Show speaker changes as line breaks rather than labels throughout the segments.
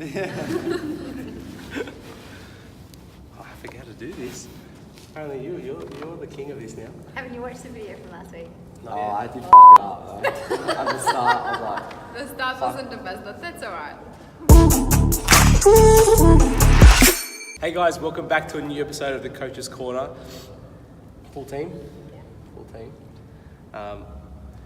I forget how to do this. Apparently you're the king of this now.
Haven't you watched the video from last week?
Not yet.
I did fuck it up though. At the start, I was like...
The start wasn't the best, but that's alright.
Hey guys, welcome back to a new episode of the Coach's Corner. Full team?
Yeah.
Full team.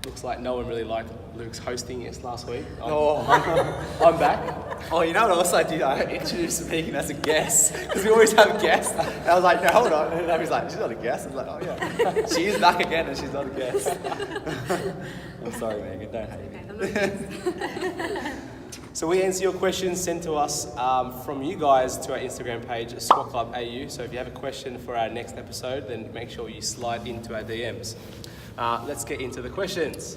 Looks like no one really liked Luke's hosting us last week. I'm back.
Oh, you know what else I did? I introduced Megan as a guest, because we always have guests. And I was like, no, hold on. And then he's like, she's not a guest. I was like, oh yeah. She is back again and she's not a guest. I'm sorry, Megan, don't hate me.
Okay, I'm not
So we answer your questions sent to us from you guys to our Instagram page, Squat Club AU. So if you have a question for our next episode, then make sure you slide into our DMs. Let's get into the questions.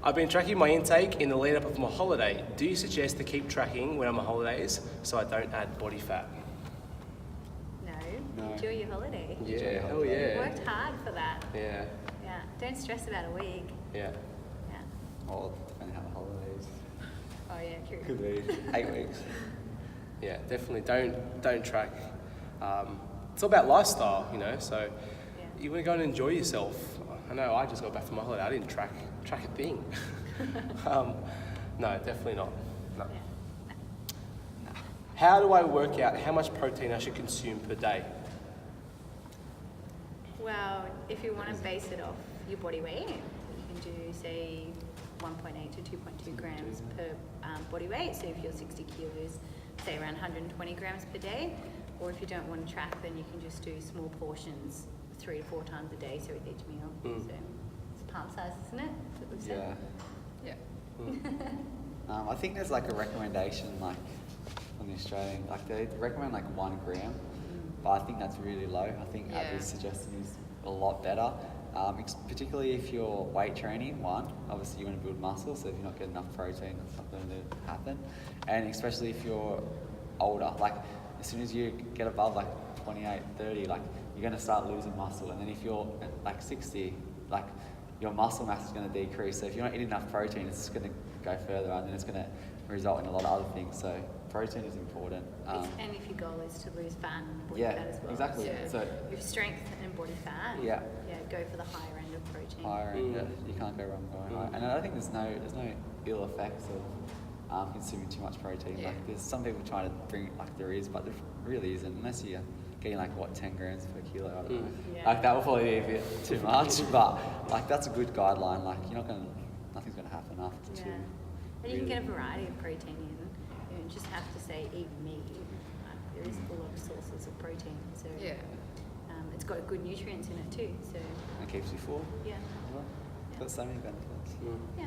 I've been tracking my intake in the lead up of my holiday. Do you suggest to keep tracking when I'm on holidays so I don't add body fat?
No. Enjoy your holiday.
Yeah, hell
You
yeah.
worked hard for that.
Yeah,
Yeah. Don't stress about a week.
yeah.
Yeah.
Oh, depending how the holidays.
Oh yeah, true.
Could be 8 weeks.
Yeah, definitely don't track. It's all about lifestyle, you know, so
Yeah.
you want to go and enjoy yourself. I know I just got back from my holiday, I didn't track a thing. No, definitely not. No.
Yeah.
How do I work out how much protein I should consume per day?
Well, if you want to base it off your body weight, you can do say 1.8 to 2.2 grams per body weight. So if you're 60 kilos, say around 120 grams per day. Or if you don't want to track, then you can just do small portions 3 to 4 times a day, so with each meal. So it's palm size, isn't it? That's what we've said.
Yeah.
I think there's like a recommendation like on the Australian, like they recommend like 1 gram, but I think that's really low. I think
Yeah.
Abby's suggestion is a lot better, particularly if you're weight training. Obviously you want to build muscle, so if you're not getting enough protein, that's not going to happen. And especially if you're older, like as soon as you get above like 28, 30, like you're going to start losing muscle. And then if you're at like 60, like your muscle mass is going to decrease. So if you're not eating enough protein, it's going to go further and then it's going to result in a lot of other things. So protein is important.
And if your goal is to lose fat and body
Yeah,
fat as well.
exactly.
So
So
your strength and body fat.
Yeah.
Yeah, go for the higher end of protein.
higher end, you can't go wrong going high. And I think there's no ill effects of consuming too much protein.
Yeah.
Like there's some people trying to bring like there is, but there really isn't unless you're getting like 10 grams per kilo. I don't know.
Yeah.
Like that will probably be a bit too much, but like that's a good guideline. Like nothing's gonna happen after
Yeah.
two.
And you can get a variety of protein in. You don't just have to say eat meat. There is a lot of sources of protein. So
Yeah.
it's got good nutrients in it too. So
And it keeps you full.
yeah.
Well, it's got so many benefits.
Yeah.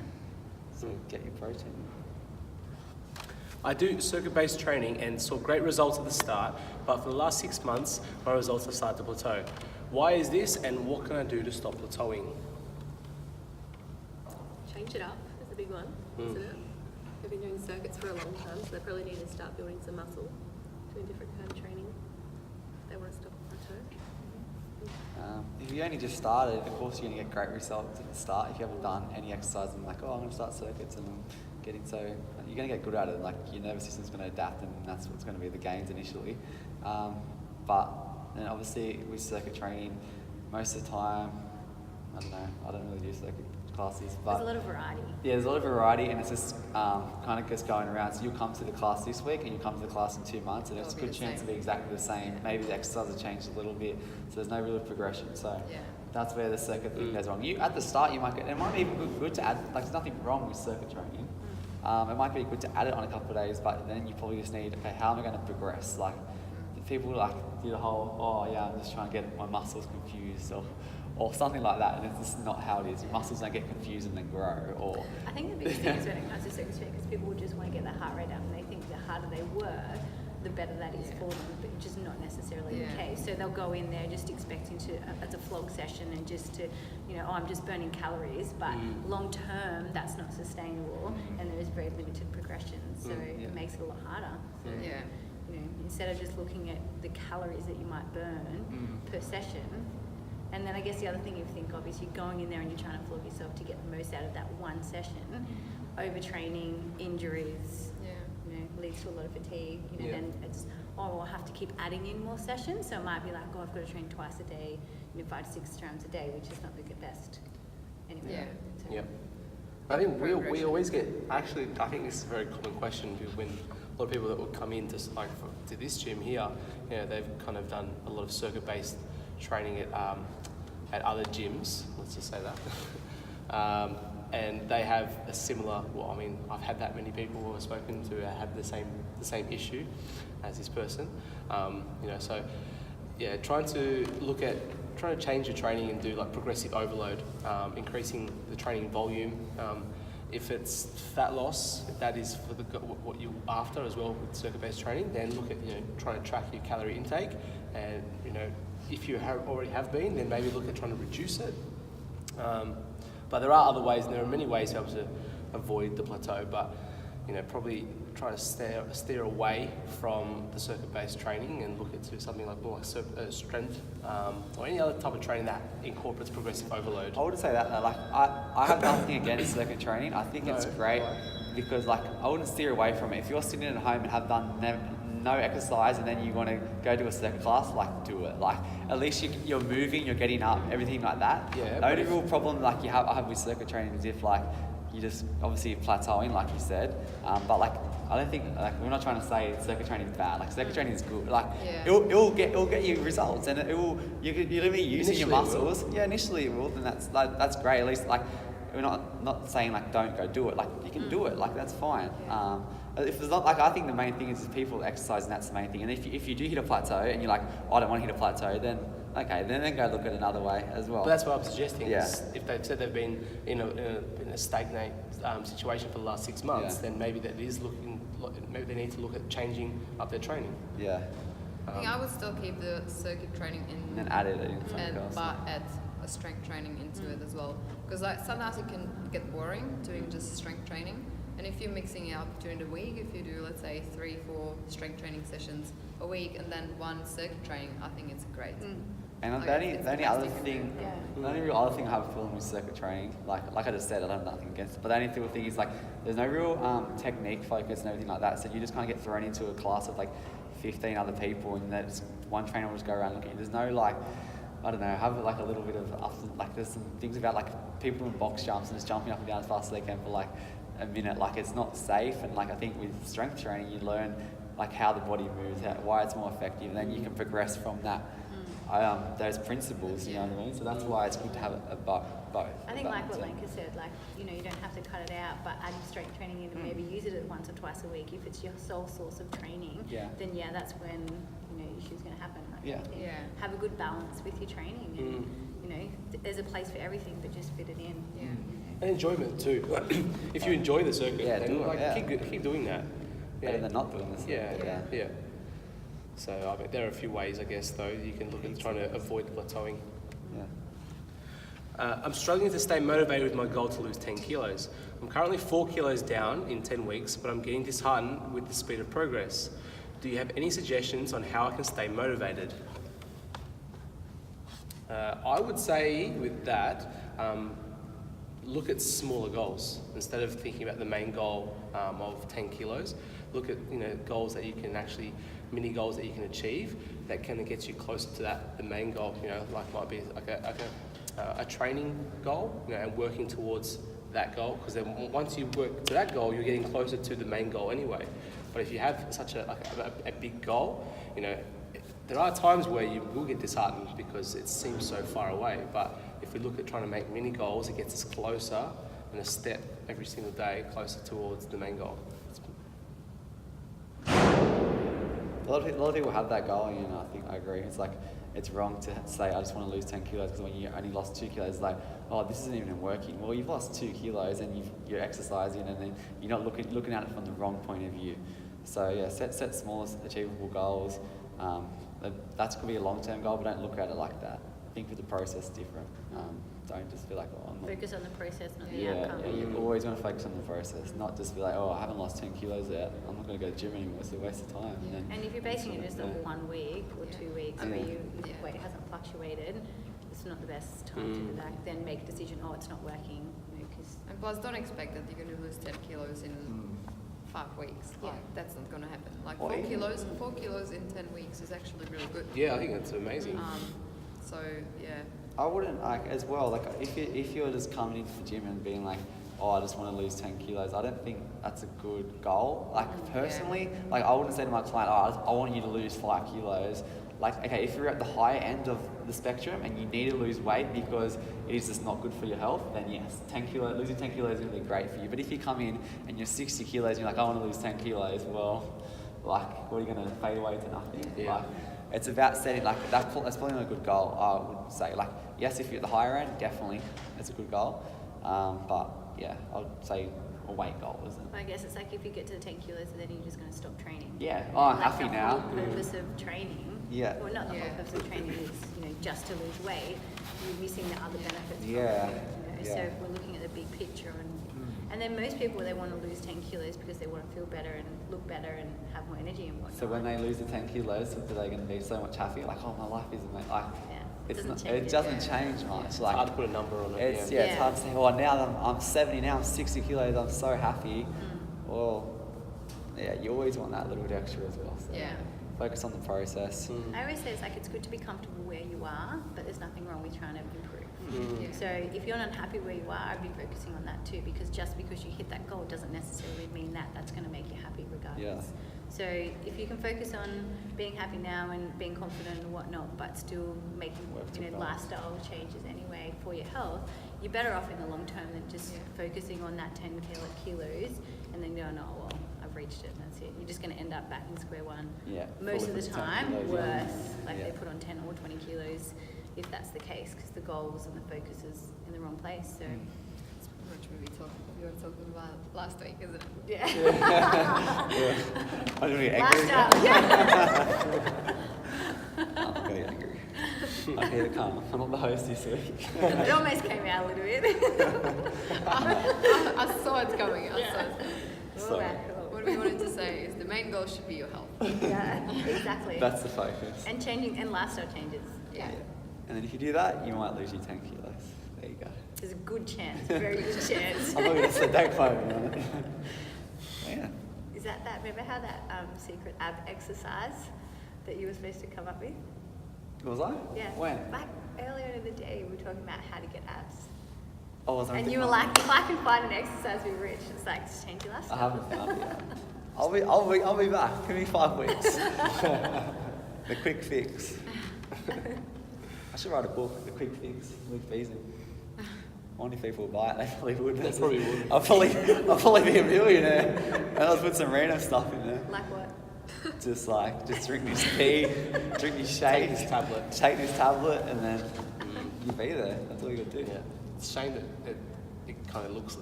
So get your protein.
I do circuit-based training and saw great results at the start, but for the last 6 months, my results have started to plateau. Why is this, and what can I do to stop plateauing?
Change it up is a big one, isn't it? They've been doing circuits for a long time, so they probably need to start building some muscle, doing different kind of training. They want to stop a plateau.
If you only just started, of course you're going to get great results at the start. If you haven't done any exercise and like, I'm going to start circuits and I'm getting you're going to get good at it. Like your nervous system's going to adapt and that's what's going to be the gains initially. But then obviously with circuit training, most of the time, I don't really do circuit classes. But
There's a lot of variety.
yeah, there's a lot of variety and it's just kind of just going around. So you'll come to the class this week and you'll come to the class in 2 months and it's a
It'll be
good
the
chance
same.
to be exactly the same. Maybe the exercise has changed a little bit, so there's no real progression. So
Yeah.
that's where the circuit thing goes wrong. At the start, you might get, it might be good to add, like there's nothing wrong with circuit training. It might be good to add it on a couple of days, but then you probably just need, okay, how am I going to progress? Like people like do the whole, I'm just trying to get my muscles confused or something like that, and it's just not how it is. Your muscles don't get confused and then grow, or
I think the biggest thing is when it comes to circuit training, because people just want to get their heart rate up and they think the harder they work, the better that is for them, but just not necessarily the case. So they'll go in there just expecting to, as a flog session and just to, I'm just burning calories, but long term that's not sustainable and there is very limited progression. So it makes it a lot harder. So,
Yeah.
instead of just looking at the calories that you might burn per session, and then I guess the other thing you think of is you're going in there and you're trying to flog yourself to get the most out of that one session. Overtraining, injuries, leads to a lot of fatigue. Then it's, I'll have to keep adding in more sessions. So it might be like, I've got to train twice a day, 5 to 6 times a day, which is not the best anyway. So.
Yeah. I think we always get, actually, I think this is a very common question when a lot of people that would come in to this gym here, they've kind of done a lot of circuit-based training at other gyms, let's just say that. And they have a similar, I've had that many people who I've spoken to have the same issue as this person. Trying to change your training and do like progressive overload, increasing the training volume. If it's fat loss, if that is for what you're after as well with circuit-based training, then look at trying to track your calorie intake, and if you already have been, then maybe look at trying to reduce it. But there are other ways, and there are many ways to avoid the plateau. But probably try to steer away from the circuit-based training and look into something more like strength or any other type of training that incorporates progressive overload.
I would say that though, I have nothing against circuit training. I think it's great because I wouldn't steer away from it. If you're sitting at home and have done no exercise and then you want to go to a circuit class, do it. At least you're moving, you're getting up, everything like that.
Yeah,
the only real problem I have with circuit training is if you just obviously plateauing, like you said, but I don't think we're not trying to say circuit training is bad. Circuit training is good. It'll get you results, and you're gonna be using your muscles. Yeah, initially it will, and that's great. At least we're not saying don't go do it. You can do it. That's fine. If it's not I think the main thing is people exercise, and that's the main thing. And if you do hit a plateau and you're I don't want to hit a plateau, then okay, then go look at another way as well.
But that's what I'm suggesting.
Yeah.
Is if they've said they've been in a stagnant situation for the last 6 months, then maybe maybe they need to look at changing up their training.
Yeah.
I think I would still keep the circuit training in,
And then add it in something else.
but add a strength training into it as well. Because sometimes it can get boring doing just strength training. And if you're mixing it up during the week, if you do, let's say, 3-4 strength training sessions a week and then 1 circuit training, I think it's great.
And the only real other thing I have a problem with circuit training, like I just said, I don't have nothing against it, but the only real thing is there's no real technique focus and everything like that, so you just kind of get thrown into a class of 15 other people, and that's one trainer will just go around looking. There's no I don't know, have a little bit of there's some things about people in box jumps and just jumping up and down as fast as they can for a minute. It's not safe, and I think with strength training you learn how the body moves, why it's more effective, and then you can progress from that. Those principles, you know what I mean? So that's why it's good to have both.
I think what Lenka said, you don't have to cut it out, but add strength training in and maybe use it once or twice a week. If it's your sole source of training, then that's when, issues going to happen. Have a good balance with your training and, there's a place for everything, but just fit it in.
And enjoyment too. If you enjoy the circuit, then keep doing that.
Better than not doing this.
Yeah. So there are a few ways, I guess, though. You can look at trying to avoid plateauing.
Yeah.
I'm struggling to stay motivated with my goal to lose 10 kilos. I'm currently 4 kilos down in 10 weeks, but I'm getting disheartened with the speed of progress. Do you have any suggestions on how I can stay motivated? I would say with that, look at smaller goals. Instead of thinking about the main goal of 10 kilos, look at goals that you can actually, mini goals that you can achieve that kind of gets you closer to the main goal. Might be a training goal, and working towards that goal. Because then once you work to that goal, you're getting closer to the main goal anyway. But if you have such a big goal, there are times where you will get disheartened because it seems so far away. But if we look at trying to make mini goals, it gets us closer and a step every single day closer towards the main goal.
A lot of people have that goal, and I think I agree. It's wrong to say I just want to lose 10 kilos because when you only lost 2 kilos, this isn't even working. Well, you've lost 2 kilos and you're exercising, and then you're not looking at it from the wrong point of view. So set small, achievable goals. That could be a long-term goal, but don't look at it like that. Think of the process different. Don't just be I'm not...
Focus on the process, not the outcome.
Yeah, you always want to focus on the process, not just be I haven't lost 10 kilos yet, I'm not going to go to the gym anymore, it's a waste of time.
And if you're basing it just on 1 week or 2 weeks where your weight hasn't fluctuated, it's not the best time to do that. Then make a decision, it's not working.
And plus, don't expect that you're going to lose 10 kilos in 5 weeks.
Yeah.
Like that's not going to happen. Like
Or
4
even-
kilos, 4 kilos in 10 weeks is actually really good.
Yeah, I think that's amazing.
So yeah,
I wouldn't like as well. Like if you're just coming into the gym and being like, oh, I just want to lose 10 kilos. I don't think that's a good goal. Like personally, like I wouldn't say to my client, oh, I want you to lose 5 kilos. Like, okay, if you're at the higher end of the spectrum and you need to lose weight because it is just not good for your health, then yes, losing 10 kilos is going to be great for you. But if you come in and you're 60 kilos and you're like, I want to lose 10 kilos, well, like, what are you going to fade away to nothing?
Yeah.
Like, it's about setting, like, that's probably not a good goal, I would say. Like, yes, if you're at the higher end, definitely, it's a good goal. But, yeah, I would say a weight goal, isn't it?
I guess it's like if you get to the 10 kilos, then you're just going to stop training.
Yeah, oh, I'm
Like
happy
the
now.
whole purpose of training.
Yeah.
Well, not the whole
Yeah.
purpose of training is, just to lose weight. You're missing the other benefits. from
Yeah,
it,
yeah.
So we're looking at the big picture, and then most people they want to lose 10 kilos because they want to feel better and look better and have more energy and whatnot.
So when they lose the 10 kilos, are they going to be so much happier? Like, oh, my life is amazing. Like,
Yeah,
it's
doesn't
not,
change
it
it,
doesn't
yeah.
change much.
It's
Like,
hard to put a number on it.
it's
yeah.
it's hard to say. Well, now that I'm 70, now I'm 60 kilos. I'm so happy. Well, yeah, you always want that little bit extra as well. So
Yeah.
focus on the process.
I always say it's good to be comfortable where you are, but there's nothing wrong with trying to improve.
Yeah.
So if you're not happy where you are, I'd be focusing on that too, because just because you hit that goal doesn't necessarily mean that that's going to make you happy regardless. So if you can focus on being happy now and being confident and whatnot, but still making
Work to balance.
lifestyle changes anyway for your health, you're better off in the long term than just focusing on that 10 kilos and then going, oh well, I've reached it and that's it. You're just going to end up back in square one.
Yeah,
Most
fully
of the
put 10
time,
kilos,
worse. Like
Yeah.
they put on 10 or 20 kilos if that's the case, because the goals and the focus is in the wrong place. So
it's pretty much what we were talking about last week, isn't it?
yeah.
I'm going to get
Last
angry.
up.
I'm going to get angry. I'm here to come. I'm not the host this week.
It almost came out a little bit.
I saw it coming. I saw it.
Sorry.
Alright,
What we wanted to say is the main goal should be your health.
cool. Yeah, exactly.
That's the focus.
And changing and lifestyle changes.
Yeah.
And then if you do that, you might lose your 10 kilos. There you go.
There's a good chance, very good chance.
I'm not going to say don't quote me on it. Yeah.
Is that? Remember how that secret ab exercise that you were supposed to come up with?
Was I?
Yeah.
When?
Like earlier in the day, we were talking about how to get abs.
Oh, was I?
And you were like, if I can find an exercise be rich, it's like, just change your
I
lifestyle.
haven't found it yet. I'll be back. Give me 5 weeks. The quick fix. I should write a book, The Quick Fix, with Beasley. I wonder if people would buy it. They probably would.
They probably would.
I'll probably be a millionaire. And I'll put some random stuff in there.
Like what?
Just drink this tea, drink this shake, take this tablet, and then you'll be there. That's all you got to do.
Yeah. It's a shame that it kind of looks,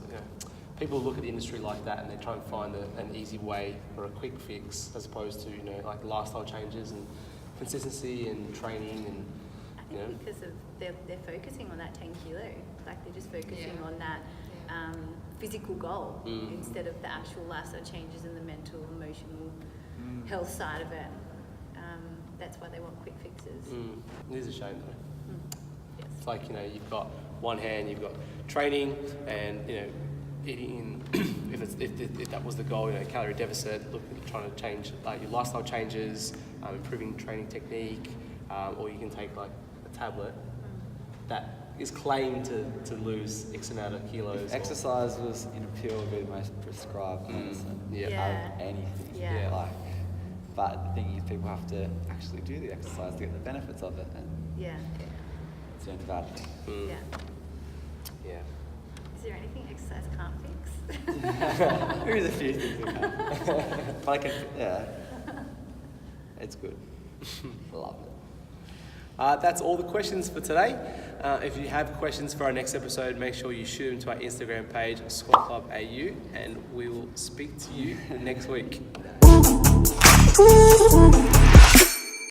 people look at the industry like that and they try and find an easy way or a quick fix as opposed to, like lifestyle changes and consistency and training and,
I think because of they're focusing on that 10 kilo, like they're just focusing on that physical goal instead of the actual lifestyle changes and the mental, emotional health side of it. That's why they want quick fixes.
It is a shame though.
Yes.
It's like, you've got one hand, you've got training and, eating, if that was the goal, calorie deficit, trying to change your lifestyle changes, improving training technique, or you can take like a tablet that is claimed to lose X amount of kilos.
Exercise was in a pill would be the most prescribed medicine
Yeah.
Yeah.
of anything.
Yeah.
But the thing is, people have to actually do the exercise to get the benefits of it, and
Yeah.
it's the only bad thing.
Yeah.
Yeah.
Is there anything exercise can't fix?
There is a few things we can. But it's good. Love it.
That's all the questions for today. If you have questions for our next episode, make sure you shoot them to our Instagram page, Squat Club AU, and we will speak to you next week.